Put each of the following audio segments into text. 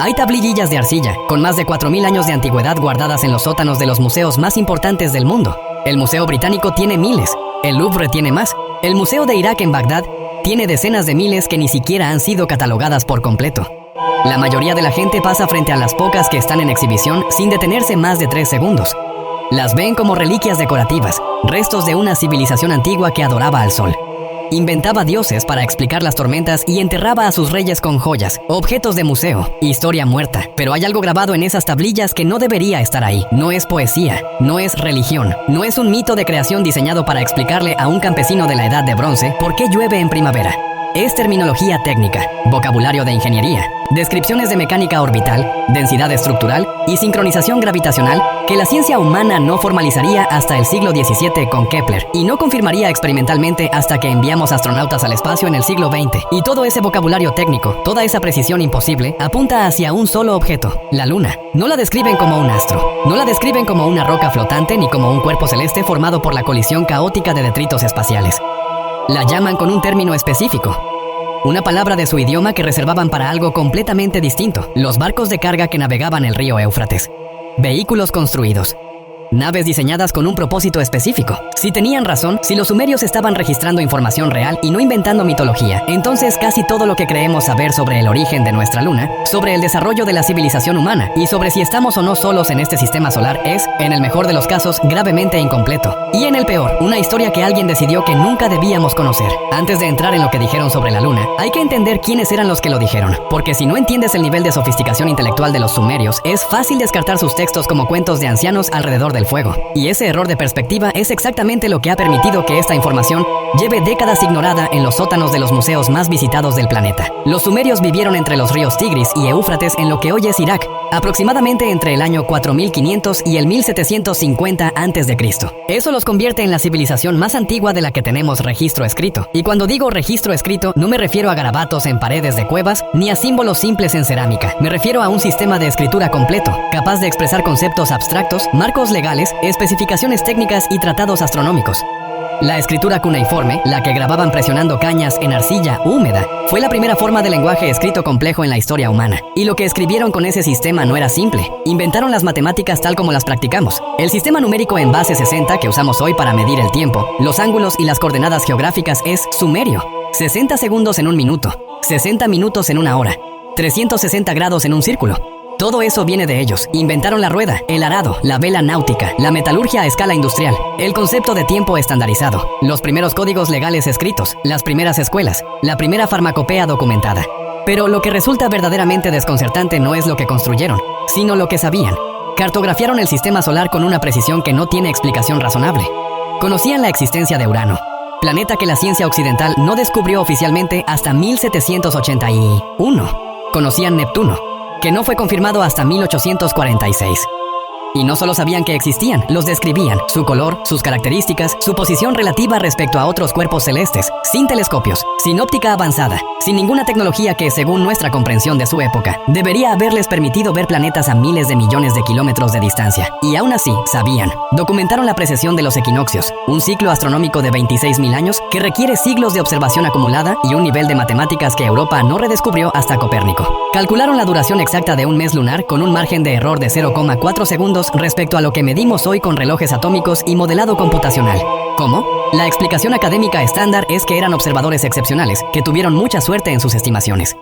Hay tablillas de arcilla, con más de 4000 años de antigüedad guardadas en los sótanos de los museos más importantes del mundo. El Museo Británico tiene miles, el Louvre tiene más, el Museo de Irak en Bagdad tiene decenas de miles que ni siquiera han sido catalogadas por completo. La mayoría de la gente pasa frente a las pocas que están en exhibición sin detenerse más de 3 segundos. Las ven como reliquias decorativas, restos de una civilización antigua que adoraba al sol. Inventaba dioses para explicar las tormentas y enterraba a sus reyes con joyas, objetos de museo, historia muerta. Pero hay algo grabado en esas tablillas que no debería estar ahí. No es poesía, no es religión, no es un mito de creación diseñado para explicarle a un campesino de la Edad de Bronce por qué llueve en primavera. Es terminología técnica, vocabulario de ingeniería, descripciones de mecánica orbital, densidad estructural y sincronización gravitacional que la ciencia humana no formalizaría hasta el siglo XVII con Kepler y no confirmaría experimentalmente hasta que enviamos astronautas al espacio en el siglo XX. Y todo ese vocabulario técnico, toda esa precisión imposible, apunta hacia un solo objeto, la Luna. No la describen como un astro, no la describen como una roca flotante ni como un cuerpo celeste formado por la colisión caótica de detritos espaciales. La llaman con un término específico, una palabra de su idioma que reservaban para algo completamente distinto: los barcos de carga que navegaban el río Éufrates. Vehículos construidos. Naves diseñadas con un propósito específico. Si tenían razón, si los sumerios estaban registrando información real y no inventando mitología, entonces casi todo lo que creemos saber sobre el origen de nuestra luna, sobre el desarrollo de la civilización humana y sobre si estamos o no solos en este sistema solar es, en el mejor de los casos, gravemente incompleto. Y en el peor, una historia que alguien decidió que nunca debíamos conocer. Antes de entrar en lo que dijeron sobre la luna, hay que entender quiénes eran los que lo dijeron, porque si no entiendes el nivel de sofisticación intelectual de los sumerios, es fácil descartar sus textos como cuentos de ancianos alrededor del fuego. Y ese error de perspectiva es exactamente lo que ha permitido que esta información lleve décadas ignorada en los sótanos de los museos más visitados del planeta. Los sumerios vivieron entre los ríos Tigris y Éufrates en lo que hoy es Irak, aproximadamente entre el año 4500 y el 1750 a.C. Eso los convierte en la civilización más antigua de la que tenemos registro escrito. Y cuando digo registro escrito, no me refiero a garabatos en paredes de cuevas, ni a símbolos simples en cerámica. Me refiero a un sistema de escritura completo, capaz de expresar conceptos abstractos, marcos legales, especificaciones técnicas y tratados astronómicos. La escritura cuneiforme, la que grababan presionando cañas en arcilla húmeda, fue la primera forma de lenguaje escrito complejo en la historia humana. Y lo que escribieron con ese sistema no era simple. Inventaron las matemáticas tal como las practicamos. El sistema numérico en base 60 que usamos hoy para medir el tiempo, los ángulos y las coordenadas geográficas es sumerio. 60 segundos en un minuto, 60 minutos en una hora, 360 grados en un círculo. Todo eso viene de ellos. Inventaron la rueda, el arado, la vela náutica, la metalurgia a escala industrial, el concepto de tiempo estandarizado, los primeros códigos legales escritos, las primeras escuelas, la primera farmacopea documentada. Pero lo que resulta verdaderamente desconcertante no es lo que construyeron, sino lo que sabían. Cartografiaron el sistema solar con una precisión que no tiene explicación razonable. Conocían la existencia de Urano, planeta que la ciencia occidental no descubrió oficialmente hasta 1781. Conocían Neptuno, que no fue confirmado hasta 1846. Y no solo sabían que existían, los describían, su color, sus características, su posición relativa respecto a otros cuerpos celestes, sin telescopios, sin óptica avanzada, sin ninguna tecnología que, según nuestra comprensión de su época, debería haberles permitido ver planetas a miles de millones de kilómetros de distancia. Y aún así, sabían. Documentaron la precesión de los equinoccios, un ciclo astronómico de 26.000 años que requiere siglos de observación acumulada y un nivel de matemáticas que Europa no redescubrió hasta Copérnico. Calcularon la duración exacta de un mes lunar con un margen de error de 0,4 segundos respecto a lo que medimos hoy con relojes atómicos y modelado computacional. ¿Cómo? La explicación académica estándar es que eran observadores excepcionales, que tuvieron mucha suerte en sus estimaciones.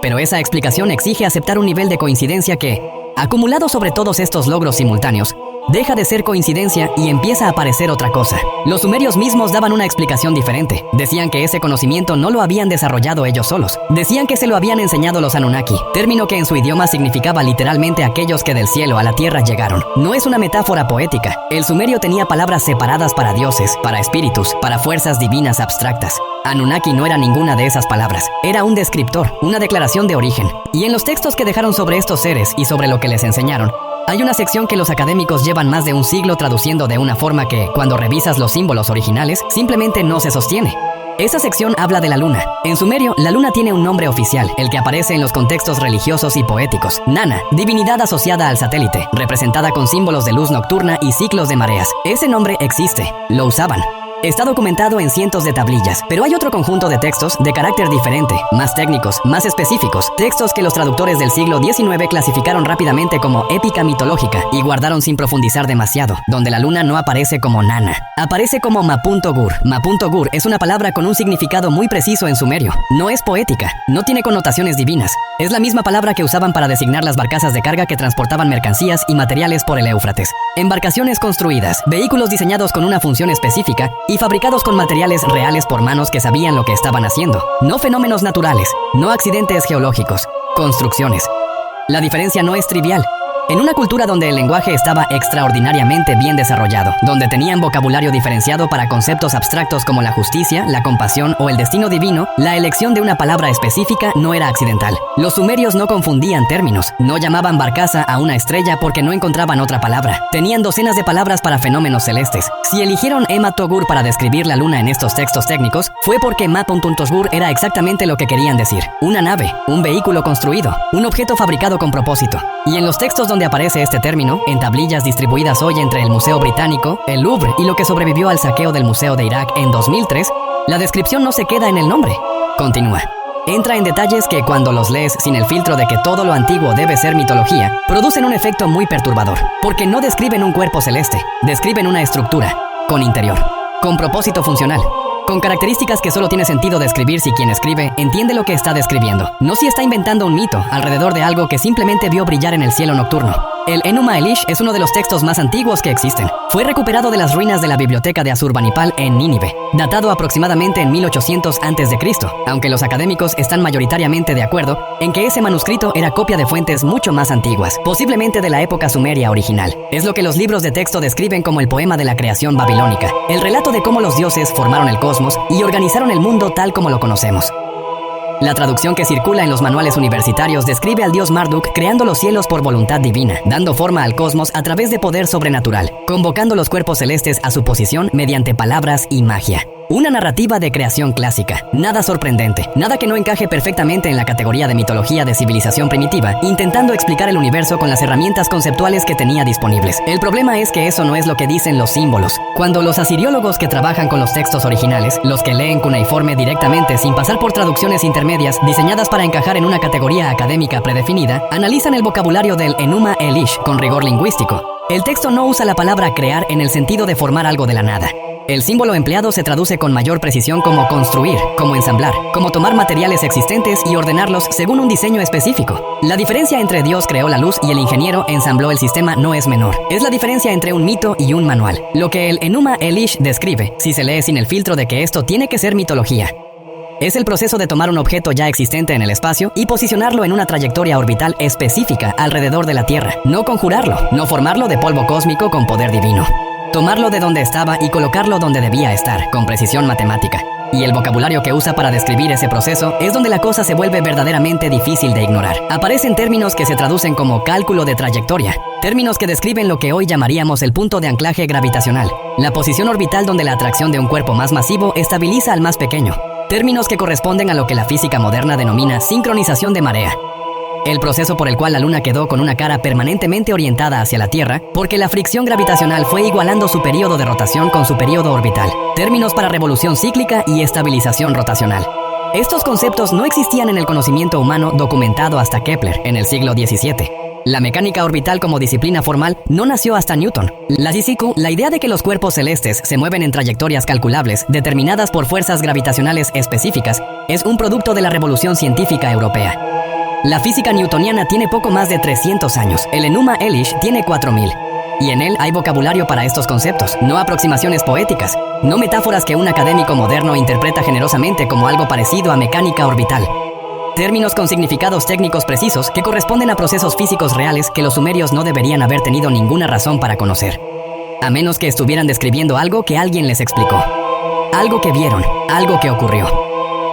Pero esa explicación exige aceptar un nivel de coincidencia que, acumulado sobre todos estos logros simultáneos, deja de ser coincidencia y empieza a parecer otra cosa. Los sumerios mismos daban una explicación diferente. Decían que ese conocimiento no lo habían desarrollado ellos solos. Decían que se lo habían enseñado los Anunnaki, término que en su idioma significaba literalmente aquellos que del cielo a la tierra llegaron. No es una metáfora poética. El sumerio tenía palabras separadas para dioses, para espíritus, para fuerzas divinas abstractas. Anunnaki no era ninguna de esas palabras. Era un descriptor, una declaración de origen. Y en los textos que dejaron sobre estos seres y sobre lo que les enseñaron, hay una sección que los académicos llevan más de un siglo traduciendo de una forma que, cuando revisas los símbolos originales, simplemente no se sostiene. Esa sección habla de la luna. En sumerio, la luna tiene un nombre oficial, el que aparece en los contextos religiosos y poéticos. Nana, divinidad asociada al satélite, representada con símbolos de luz nocturna y ciclos de mareas. Ese nombre existe. Lo usaban. Está documentado en cientos de tablillas, pero hay otro conjunto de textos de carácter diferente, más técnicos, más específicos, textos que los traductores del siglo XIX clasificaron rápidamente como épica mitológica y guardaron sin profundizar demasiado, donde la luna no aparece como Nana, aparece como Mapuntogur. Mapuntogur es una palabra con un significado muy preciso en sumerio. No es poética, no tiene connotaciones divinas. Es la misma palabra que usaban para designar las barcazas de carga que transportaban mercancías y materiales por el Éufrates. Embarcaciones construidas, vehículos diseñados con una función específica y fabricados con materiales reales por manos que sabían lo que estaban haciendo. No fenómenos naturales, no accidentes geológicos, construcciones. La diferencia no es trivial. En una cultura donde el lenguaje estaba extraordinariamente bien desarrollado, donde tenían vocabulario diferenciado para conceptos abstractos como la justicia, la compasión o el destino divino, la elección de una palabra específica no era accidental. Los sumerios no confundían términos, no llamaban barcaza a una estrella porque no encontraban otra palabra. Tenían docenas de palabras para fenómenos celestes. Si eligieron Ema-Togur para describir la luna en estos textos técnicos, fue porque Ma-Puntogur era exactamente lo que querían decir. Una nave, un vehículo construido, un objeto fabricado con propósito. Y en los textos donde aparece este término, en tablillas distribuidas hoy entre el Museo Británico, el Louvre y lo que sobrevivió al saqueo del Museo de Irak en 2003, la descripción no se queda en el nombre. Continúa. Entra en detalles que cuando los lees sin el filtro de que todo lo antiguo debe ser mitología, producen un efecto muy perturbador, porque no describen un cuerpo celeste, describen una estructura, con interior, con propósito funcional, con características que solo tiene sentido describir si quien escribe entiende lo que está describiendo, no si está inventando un mito alrededor de algo que simplemente vio brillar en el cielo nocturno. El Enuma Elish es uno de los textos más antiguos que existen. Fue recuperado de las ruinas de la biblioteca de Asurbanipal en Nínive, datado aproximadamente en 1800 a.C., aunque los académicos están mayoritariamente de acuerdo en que ese manuscrito era copia de fuentes mucho más antiguas, posiblemente de la época sumeria original. Es lo que los libros de texto describen como el poema de la creación babilónica, el relato de cómo los dioses formaron el cosmos y organizaron el mundo tal como lo conocemos. La traducción que circula en los manuales universitarios describe al dios Marduk creando los cielos por voluntad divina, dando forma al cosmos a través de poder sobrenatural, convocando los cuerpos celestes a su posición mediante palabras y magia. Una narrativa de creación clásica, nada sorprendente, nada que no encaje perfectamente en la categoría de mitología de civilización primitiva, intentando explicar el universo con las herramientas conceptuales que tenía disponibles. El problema es que eso no es lo que dicen los símbolos. Cuando los asiriólogos que trabajan con los textos originales, los que leen cuneiforme directamente sin pasar por traducciones intermedias diseñadas para encajar en una categoría académica predefinida, analizan el vocabulario del Enuma Elish con rigor lingüístico. El texto no usa la palabra crear en el sentido de formar algo de la nada. El símbolo empleado se traduce con mayor precisión como construir, como ensamblar, como tomar materiales existentes y ordenarlos según un diseño específico. La diferencia entre Dios creó la luz y el ingeniero ensambló el sistema no es menor. Es la diferencia entre un mito y un manual. Lo que el Enuma Elish describe, si se lee sin el filtro de que esto tiene que ser mitología, es el proceso de tomar un objeto ya existente en el espacio y posicionarlo en una trayectoria orbital específica alrededor de la Tierra. No conjurarlo, no formarlo de polvo cósmico con poder divino. Tomarlo de donde estaba y colocarlo donde debía estar, con precisión matemática. Y el vocabulario que usa para describir ese proceso es donde la cosa se vuelve verdaderamente difícil de ignorar. Aparecen términos que se traducen como cálculo de trayectoria, términos que describen lo que hoy llamaríamos el punto de anclaje gravitacional, la posición orbital donde la atracción de un cuerpo más masivo estabiliza al más pequeño, términos que corresponden a lo que la física moderna denomina sincronización de marea. El proceso por el cual la Luna quedó con una cara permanentemente orientada hacia la Tierra, porque la fricción gravitacional fue igualando su período de rotación con su período orbital. Términos para revolución cíclica y estabilización rotacional. Estos conceptos no existían en el conocimiento humano documentado hasta Kepler en el siglo XVII. La mecánica orbital como disciplina formal no nació hasta Newton. La física, la idea de que los cuerpos celestes se mueven en trayectorias calculables determinadas por fuerzas gravitacionales específicas, es un producto de la revolución científica europea. La física newtoniana tiene poco más de 300 años. El Enuma Elish tiene 4000. Y en él hay vocabulario para estos conceptos, no aproximaciones poéticas, no metáforas que un académico moderno interpreta generosamente como algo parecido a mecánica orbital. Términos con significados técnicos precisos que corresponden a procesos físicos reales que los sumerios no deberían haber tenido ninguna razón para conocer. A menos que estuvieran describiendo algo que alguien les explicó. Algo que vieron, algo que ocurrió.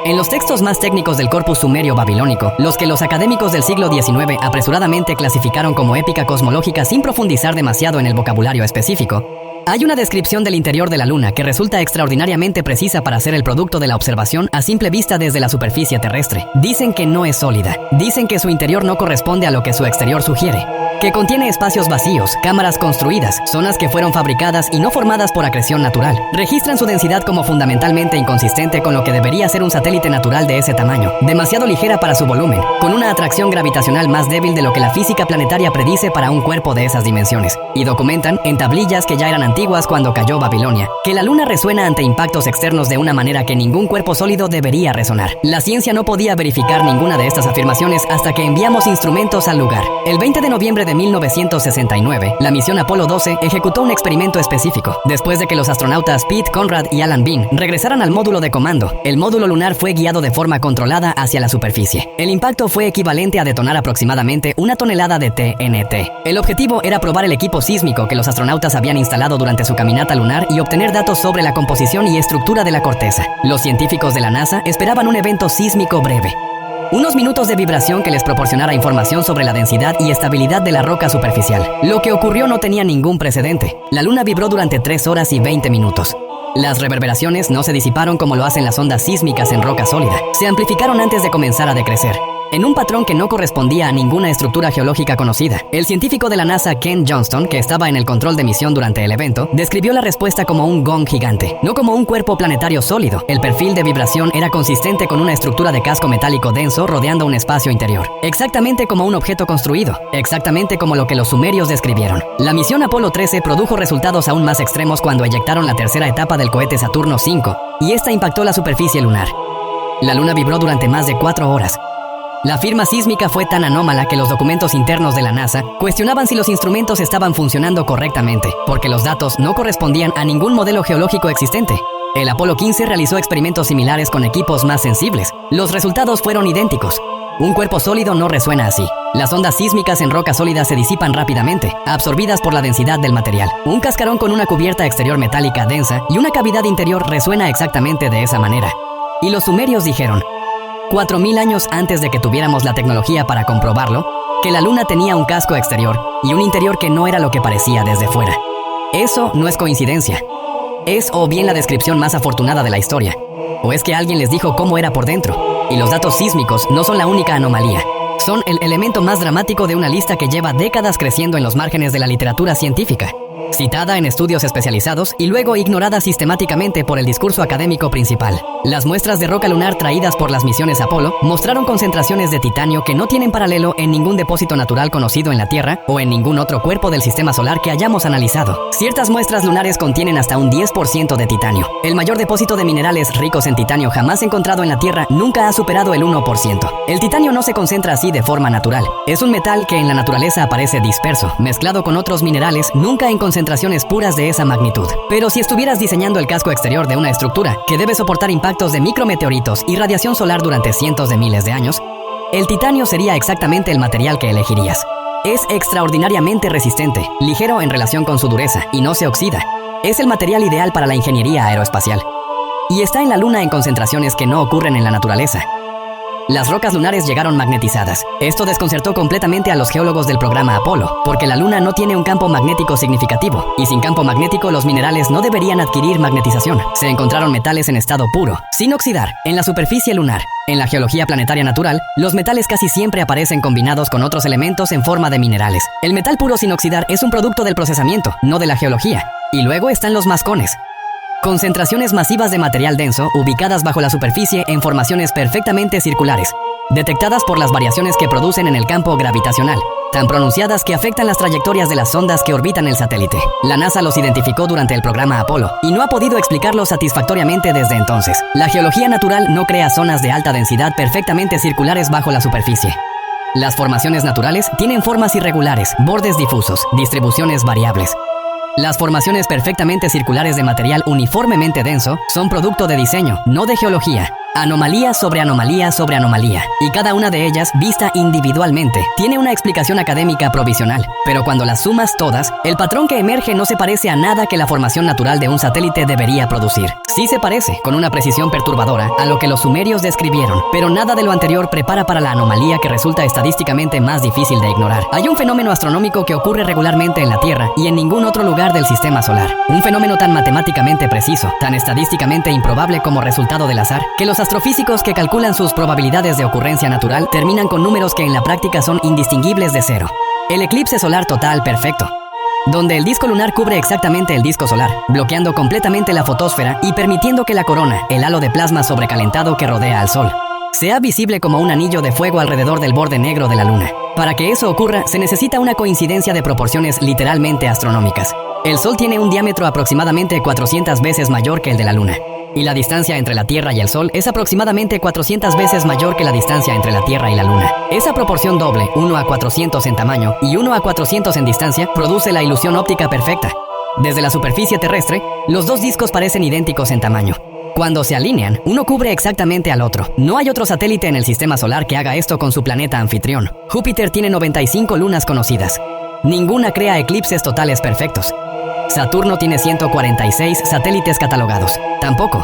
En los textos más técnicos del corpus sumerio babilónico, los que los académicos del siglo XIX apresuradamente clasificaron como épica cosmológica sin profundizar demasiado en el vocabulario específico, Hay una descripción del interior de la Luna que resulta extraordinariamente precisa para ser el producto de la observación a simple vista desde la superficie terrestre. Dicen que no es sólida. Dicen que su interior no corresponde a lo que su exterior sugiere. Que contiene espacios vacíos, cámaras construidas, zonas que fueron fabricadas y no formadas por acreción natural. Registran su densidad como fundamentalmente inconsistente con lo que debería ser un satélite natural de ese tamaño, demasiado ligera para su volumen, con una atracción gravitacional más débil de lo que la física planetaria predice para un cuerpo de esas dimensiones. Y documentan, en tablillas que ya eran antiguas cuando cayó Babilonia, que la Luna resuena ante impactos externos de una manera que ningún cuerpo sólido debería resonar. La ciencia no podía verificar ninguna de estas afirmaciones hasta que enviamos instrumentos al lugar. El 20 de noviembre de 1969, la misión Apolo 12 ejecutó un experimento específico. Después de que los astronautas Pete Conrad y Alan Bean regresaran al módulo de comando, el módulo lunar fue guiado de forma controlada hacia la superficie. El impacto fue equivalente a detonar aproximadamente 1 tonelada de TNT. El objetivo era probar el equipo sísmico que los astronautas habían instalado durante su caminata lunar y obtener datos sobre la composición y estructura de la corteza. Los científicos de la NASA esperaban un evento sísmico breve. Unos minutos de vibración que les proporcionara información sobre la densidad y estabilidad de la roca superficial. Lo que ocurrió no tenía ningún precedente. La Luna vibró durante 3 horas y 20 minutos. Las reverberaciones no se disiparon como lo hacen las ondas sísmicas en roca sólida. Se amplificaron antes de comenzar a decrecer, en un patrón que no correspondía a ninguna estructura geológica conocida. El científico de la NASA Ken Johnston, que estaba en el control de misión durante el evento, describió la respuesta como un gong gigante, no como un cuerpo planetario sólido. El perfil de vibración era consistente con una estructura de casco metálico denso rodeando un espacio interior, exactamente como un objeto construido, exactamente como lo que los sumerios describieron. La misión Apolo 13 produjo resultados aún más extremos cuando eyectaron la tercera etapa del cohete Saturno V, y esta impactó la superficie lunar. La Luna vibró durante más de 4 horas. La firma sísmica fue tan anómala que los documentos internos de la NASA cuestionaban si los instrumentos estaban funcionando correctamente, porque los datos no correspondían a ningún modelo geológico existente. El Apolo 15 realizó experimentos similares con equipos más sensibles. Los resultados fueron idénticos. Un cuerpo sólido no resuena así. Las ondas sísmicas en roca sólida se disipan rápidamente, absorbidas por la densidad del material. Un cascarón con una cubierta exterior metálica densa y una cavidad interior resuena exactamente de esa manera. Y los sumerios dijeron, 4000 años antes de que tuviéramos la tecnología para comprobarlo, que la Luna tenía un casco exterior y un interior que no era lo que parecía desde fuera. Eso no es coincidencia. Es o bien la descripción más afortunada de la historia, o es que alguien les dijo cómo era por dentro. Y los datos sísmicos no son la única anomalía. Son el elemento más dramático de una lista que lleva décadas creciendo en los márgenes de la literatura científica, citada en estudios especializados y luego ignorada sistemáticamente por el discurso académico principal. Las muestras de roca lunar traídas por las misiones Apolo mostraron concentraciones de titanio que no tienen paralelo en ningún depósito natural conocido en la Tierra o en ningún otro cuerpo del sistema solar que hayamos analizado. Ciertas muestras lunares contienen hasta un 10% de titanio. El mayor depósito de minerales ricos en titanio jamás encontrado en la Tierra nunca ha superado el 1%. El titanio no se concentra así de forma natural. Es un metal que en la naturaleza aparece disperso, mezclado con otros minerales, nunca en concentraciones puras de esa magnitud. Pero si estuvieras diseñando el casco exterior de una estructura que debe soportar impactos de micrometeoritos y radiación solar durante cientos de miles de años, el titanio sería exactamente el material que elegirías. Es extraordinariamente resistente, ligero en relación con su dureza y no se oxida. Es el material ideal para la ingeniería aeroespacial. Y está en la Luna en concentraciones que no ocurren en la naturaleza. Las rocas lunares llegaron magnetizadas. Esto desconcertó completamente a los geólogos del programa Apolo, porque la Luna no tiene un campo magnético significativo, y sin campo magnético los minerales no deberían adquirir magnetización. Se encontraron metales en estado puro, sin oxidar, en la superficie lunar. En la geología planetaria natural, los metales casi siempre aparecen combinados con otros elementos en forma de minerales. El metal puro sin oxidar es un producto del procesamiento, no de la geología. Y luego están los mascones. Concentraciones masivas de material denso ubicadas bajo la superficie en formaciones perfectamente circulares, detectadas por las variaciones que producen en el campo gravitacional, tan pronunciadas que afectan las trayectorias de las sondas que orbitan el satélite. La NASA los identificó durante el programa Apolo y no ha podido explicarlos satisfactoriamente desde entonces. La geología natural no crea zonas de alta densidad perfectamente circulares bajo la superficie. Las formaciones naturales tienen formas irregulares, bordes difusos, distribuciones variables. Las formaciones perfectamente circulares de material uniformemente denso son producto de diseño, no de geología. Anomalía sobre anomalía sobre anomalía, y cada una de ellas, vista individualmente, tiene una explicación académica provisional, pero cuando las sumas todas, el patrón que emerge no se parece a nada que la formación natural de un satélite debería producir. Sí se parece, con una precisión perturbadora, a lo que los sumerios describieron, pero nada de lo anterior prepara para la anomalía que resulta estadísticamente más difícil de ignorar. Hay un fenómeno astronómico que ocurre regularmente en la Tierra y en ningún otro lugar del sistema solar. Un fenómeno tan matemáticamente preciso, tan estadísticamente improbable como resultado del azar, que los astrofísicos que calculan sus probabilidades de ocurrencia natural terminan con números que en la práctica son indistinguibles de cero. El eclipse solar total perfecto, donde el disco lunar cubre exactamente el disco solar, bloqueando completamente la fotosfera y permitiendo que la corona, el halo de plasma sobrecalentado que rodea al Sol, sea visible como un anillo de fuego alrededor del borde negro de la Luna. Para que eso ocurra, se necesita una coincidencia de proporciones literalmente astronómicas. El Sol tiene un diámetro aproximadamente 400 veces mayor que el de la Luna, y la distancia entre la Tierra y el Sol es aproximadamente 400 veces mayor que la distancia entre la Tierra y la Luna. Esa proporción doble, 1 a 400 en tamaño y 1 a 400 en distancia, produce la ilusión óptica perfecta. Desde la superficie terrestre, los dos discos parecen idénticos en tamaño. Cuando se alinean, uno cubre exactamente al otro. No hay otro satélite en el sistema solar que haga esto con su planeta anfitrión. Júpiter tiene 95 lunas conocidas. Ninguna crea eclipses totales perfectos. Saturno tiene 146 satélites catalogados. Tampoco.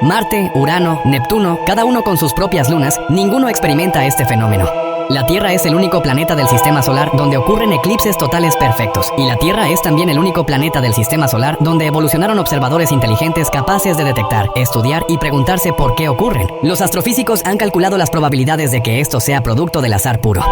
Marte, Urano, Neptuno, cada uno con sus propias lunas, ninguno experimenta este fenómeno. La Tierra es el único planeta del sistema solar donde ocurren eclipses totales perfectos, y la Tierra es también el único planeta del sistema solar donde evolucionaron observadores inteligentes capaces de detectar, estudiar y preguntarse por qué ocurren. Los astrofísicos han calculado las probabilidades de que esto sea producto del azar puro.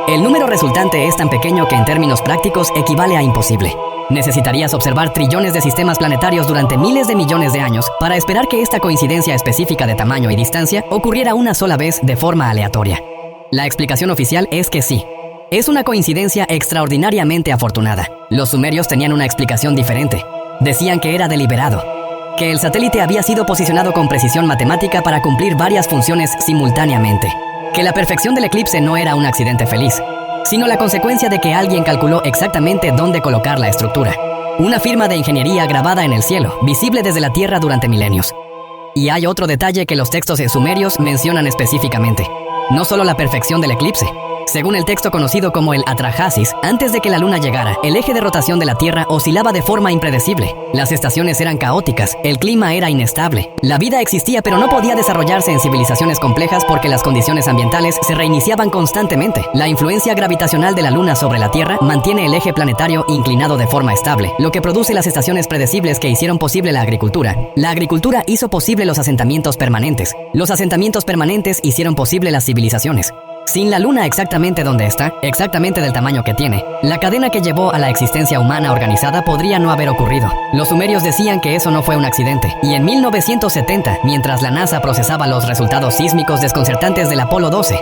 El número resultante es tan pequeño que en términos prácticos equivale a imposible. Necesitarías observar trillones de sistemas planetarios durante miles de millones de años para esperar que esta coincidencia específica de tamaño y distancia ocurriera una sola vez de forma aleatoria. La explicación oficial es que sí. Es una coincidencia extraordinariamente afortunada. Los sumerios tenían una explicación diferente. Decían que era deliberado, que el satélite había sido posicionado con precisión matemática para cumplir varias funciones simultáneamente, que la perfección del eclipse no era un accidente feliz, sino la consecuencia de que alguien calculó exactamente dónde colocar la estructura. Una firma de ingeniería grabada en el cielo, visible desde la Tierra durante milenios. Y hay otro detalle que los textos sumerios mencionan específicamente. No solo la perfección del eclipse. Según el texto conocido como el Atrahasis, antes de que la Luna llegara, el eje de rotación de la Tierra oscilaba de forma impredecible. Las estaciones eran caóticas, el clima era inestable. La vida existía pero no podía desarrollarse en civilizaciones complejas porque las condiciones ambientales se reiniciaban constantemente. La influencia gravitacional de la Luna sobre la Tierra mantiene el eje planetario inclinado de forma estable, lo que produce las estaciones predecibles que hicieron posible la agricultura. La agricultura hizo posible los asentamientos permanentes. Los asentamientos permanentes hicieron posible las civilizaciones. Sin la Luna exactamente donde está, exactamente del tamaño que tiene, la cadena que llevó a la existencia humana organizada podría no haber ocurrido. Los sumerios decían que eso no fue un accidente, y en 1970, mientras la NASA procesaba los resultados sísmicos desconcertantes del Apolo 12,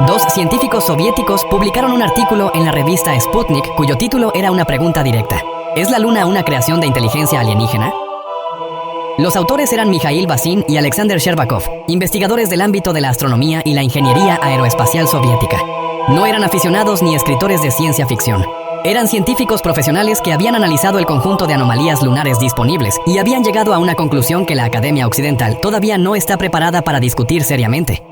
dos científicos soviéticos publicaron un artículo en la revista Sputnik cuyo título era una pregunta directa. ¿Es la Luna una creación de inteligencia alienígena? Los autores eran Mikhail Basin y Alexander Sherbakov, investigadores del ámbito de la astronomía y la ingeniería aeroespacial soviética. No eran aficionados ni escritores de ciencia ficción. Eran científicos profesionales que habían analizado el conjunto de anomalías lunares disponibles y habían llegado a una conclusión que la Academia Occidental todavía no está preparada para discutir seriamente.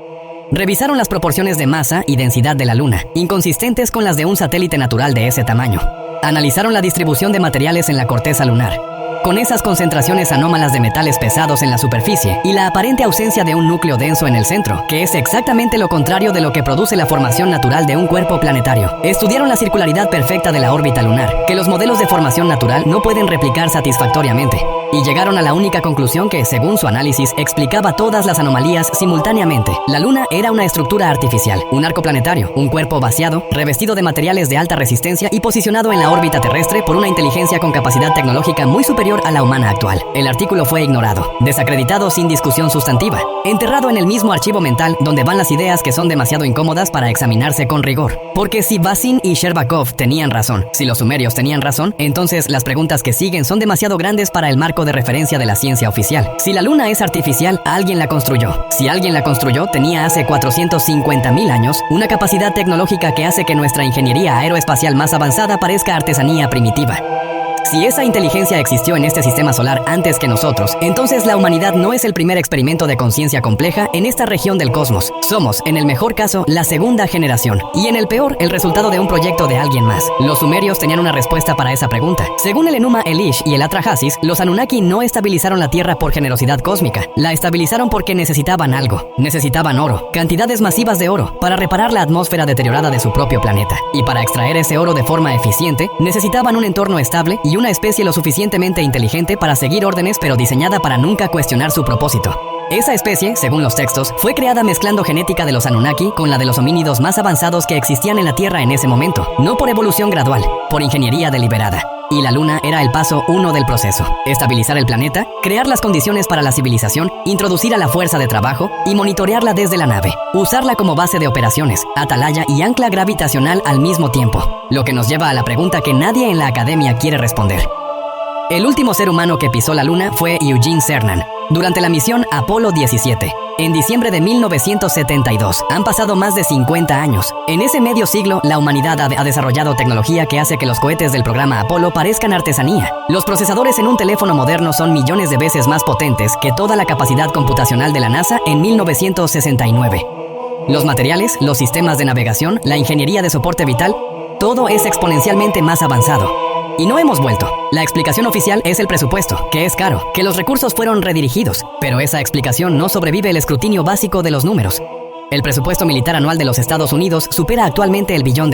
Revisaron las proporciones de masa y densidad de la Luna, inconsistentes con las de un satélite natural de ese tamaño. Analizaron la distribución de materiales en la corteza lunar, con esas concentraciones anómalas de metales pesados en la superficie y la aparente ausencia de un núcleo denso en el centro, que es exactamente lo contrario de lo que produce la formación natural de un cuerpo planetario. Estudiaron la circularidad perfecta de la órbita lunar, que los modelos de formación natural no pueden replicar satisfactoriamente, y llegaron a la única conclusión que, según su análisis, explicaba todas las anomalías simultáneamente. La Luna era una estructura artificial, un arco planetario, un cuerpo vaciado, revestido de materiales de alta resistencia y posicionado en la órbita terrestre por una inteligencia con capacidad tecnológica muy superior a la humana actual. El artículo fue ignorado, desacreditado sin discusión sustantiva, enterrado en el mismo archivo mental donde van las ideas que son demasiado incómodas para examinarse con rigor. Porque si Basin y Sherbakov tenían razón, si los sumerios tenían razón, entonces las preguntas que siguen son demasiado grandes para el marco de referencia de la ciencia oficial. Si la Luna es artificial, alguien la construyó. Si alguien la construyó, tenía hace 450.000 años una capacidad tecnológica que hace que nuestra ingeniería aeroespacial más avanzada parezca artesanía primitiva. Si esa inteligencia existió en este sistema solar antes que nosotros, entonces la humanidad no es el primer experimento de conciencia compleja en esta región del cosmos. Somos, en el mejor caso, la segunda generación, y en el peor, el resultado de un proyecto de alguien más. Los sumerios tenían una respuesta para esa pregunta. Según el Enuma Elish y el Atrahasis, los Anunnaki no estabilizaron la Tierra por generosidad cósmica. La estabilizaron porque necesitaban algo. Necesitaban oro, cantidades masivas de oro, para reparar la atmósfera deteriorada de su propio planeta. Y para extraer ese oro de forma eficiente, necesitaban un entorno estable y una especie lo suficientemente inteligente para seguir órdenes, pero diseñada para nunca cuestionar su propósito. Esa especie, según los textos, fue creada mezclando genética de los Anunnaki con la de los homínidos más avanzados que existían en la Tierra en ese momento, no por evolución gradual, por ingeniería deliberada. Y la Luna era el paso 1 del proceso. Estabilizar el planeta, crear las condiciones para la civilización, introducir a la fuerza de trabajo y monitorearla desde la nave. Usarla como base de operaciones, atalaya y ancla gravitacional al mismo tiempo. Lo que nos lleva a la pregunta que nadie en la academia quiere responder. El último ser humano que pisó la Luna fue Eugene Cernan, durante la misión Apolo 17. En diciembre de 1972, han pasado más de 50 años. En ese medio siglo, la humanidad ha desarrollado tecnología que hace que los cohetes del programa Apolo parezcan artesanía. Los procesadores en un teléfono moderno son millones de veces más potentes que toda la capacidad computacional de la NASA en 1969. Los materiales, los sistemas de navegación, la ingeniería de soporte vital, todo es exponencialmente más avanzado. Y no hemos vuelto. La explicación oficial es el presupuesto, que es caro, que los recursos fueron redirigidos, pero esa explicación no sobrevive el escrutinio básico de los números. El presupuesto militar anual de los Estados Unidos supera actualmente el $1 billón.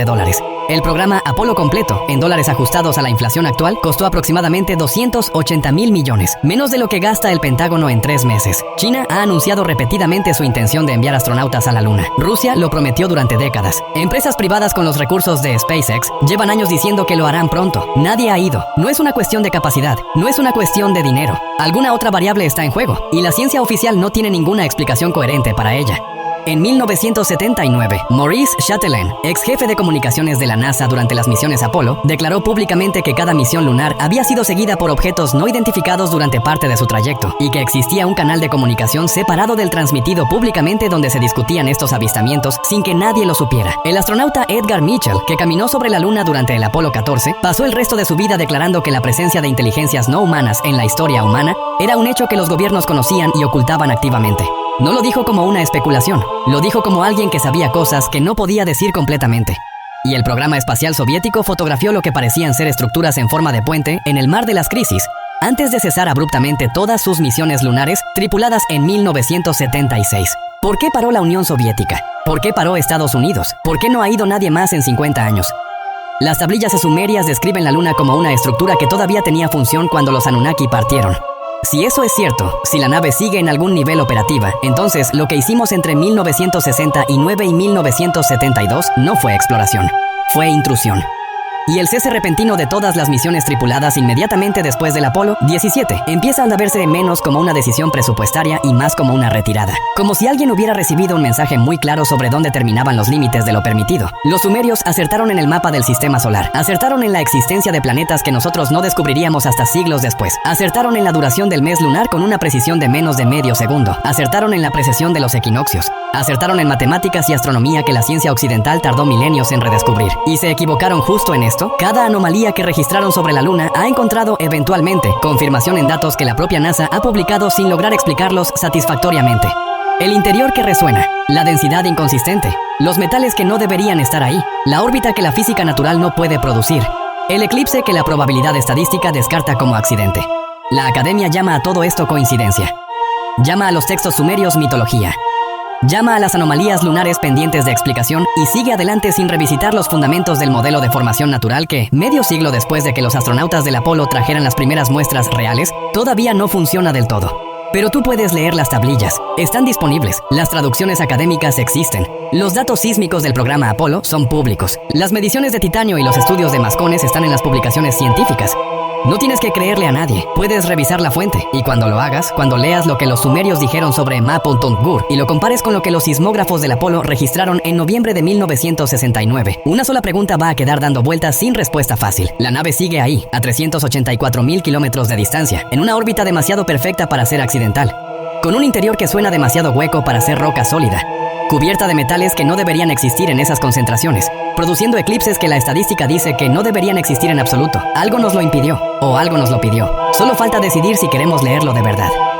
El programa Apolo completo, en dólares ajustados a la inflación actual, costó aproximadamente 280,000 millones, menos de lo que gasta el Pentágono en 3 meses. China ha anunciado repetidamente su intención de enviar astronautas a la Luna. Rusia lo prometió durante décadas. Empresas privadas con los recursos de SpaceX llevan años diciendo que lo harán pronto. Nadie ha ido. No es una cuestión de capacidad, no es una cuestión de dinero. Alguna otra variable está en juego, y la ciencia oficial no tiene ninguna explicación coherente para ella. En 1979, Maurice Chatelain, ex jefe de comunicaciones de la NASA durante las misiones Apolo, declaró públicamente que cada misión lunar había sido seguida por objetos no identificados durante parte de su trayecto y que existía un canal de comunicación separado del transmitido públicamente donde se discutían estos avistamientos sin que nadie lo supiera. El astronauta Edgar Mitchell, que caminó sobre la Luna durante el Apolo 14, pasó el resto de su vida declarando que la presencia de inteligencias no humanas en la historia humana era un hecho que los gobiernos conocían y ocultaban activamente. No lo dijo como una especulación, lo dijo como alguien que sabía cosas que no podía decir completamente. Y el programa espacial soviético fotografió lo que parecían ser estructuras en forma de puente en el mar de las crisis, antes de cesar abruptamente todas sus misiones lunares tripuladas en 1976. ¿Por qué paró la Unión Soviética? ¿Por qué paró Estados Unidos? ¿Por qué no ha ido nadie más en 50 años? Las tablillas sumerias describen la Luna como una estructura que todavía tenía función cuando los Anunnaki partieron. Si eso es cierto, si la nave sigue en algún nivel operativa, entonces lo que hicimos entre 1969 y 1972 no fue exploración, fue intrusión. Y el cese repentino de todas las misiones tripuladas inmediatamente después del Apolo 17 empieza a verse menos como una decisión presupuestaria y más como una retirada. Como si alguien hubiera recibido un mensaje muy claro sobre dónde terminaban los límites de lo permitido. Los sumerios acertaron en el mapa del sistema solar. Acertaron en la existencia de planetas que nosotros no descubriríamos hasta siglos después. Acertaron en la duración del mes lunar con una precisión de menos de medio segundo. Acertaron en la precesión de los equinoccios. Acertaron en matemáticas y astronomía que la ciencia occidental tardó milenios en redescubrir. Y se equivocaron justo en esto. Cada anomalía que registraron sobre la Luna ha encontrado eventualmente confirmación en datos que la propia NASA ha publicado sin lograr explicarlos satisfactoriamente. El interior que resuena, la densidad inconsistente, los metales que no deberían estar ahí, la órbita que la física natural no puede producir, el eclipse que la probabilidad estadística descarta como accidente. La academia llama a todo esto coincidencia. Llama a los textos sumerios mitología. Llama a las anomalías lunares pendientes de explicación y sigue adelante sin revisitar los fundamentos del modelo de formación natural que, medio siglo después de que los astronautas del Apolo trajeran las primeras muestras reales, todavía no funciona del todo. Pero tú puedes leer las tablillas, están disponibles, las traducciones académicas existen, los datos sísmicos del programa Apolo son públicos, las mediciones de titanio y los estudios de mascones están en las publicaciones científicas. No tienes que creerle a nadie, puedes revisar la fuente, y cuando lo hagas, cuando leas lo que los sumerios dijeron sobre Mapoltund-Gur y lo compares con lo que los sismógrafos del Apolo registraron en noviembre de 1969, una sola pregunta va a quedar dando vueltas sin respuesta fácil. La nave sigue ahí, a 384,000 kilómetros de distancia, en una órbita demasiado perfecta para ser accidental. con un interior que suena demasiado hueco para ser roca sólida, cubierta de metales que no deberían existir en esas concentraciones, produciendo eclipses que la estadística dice que no deberían existir en absoluto. Algo nos lo impidió, o algo nos lo pidió. Solo falta decidir si queremos leerlo de verdad.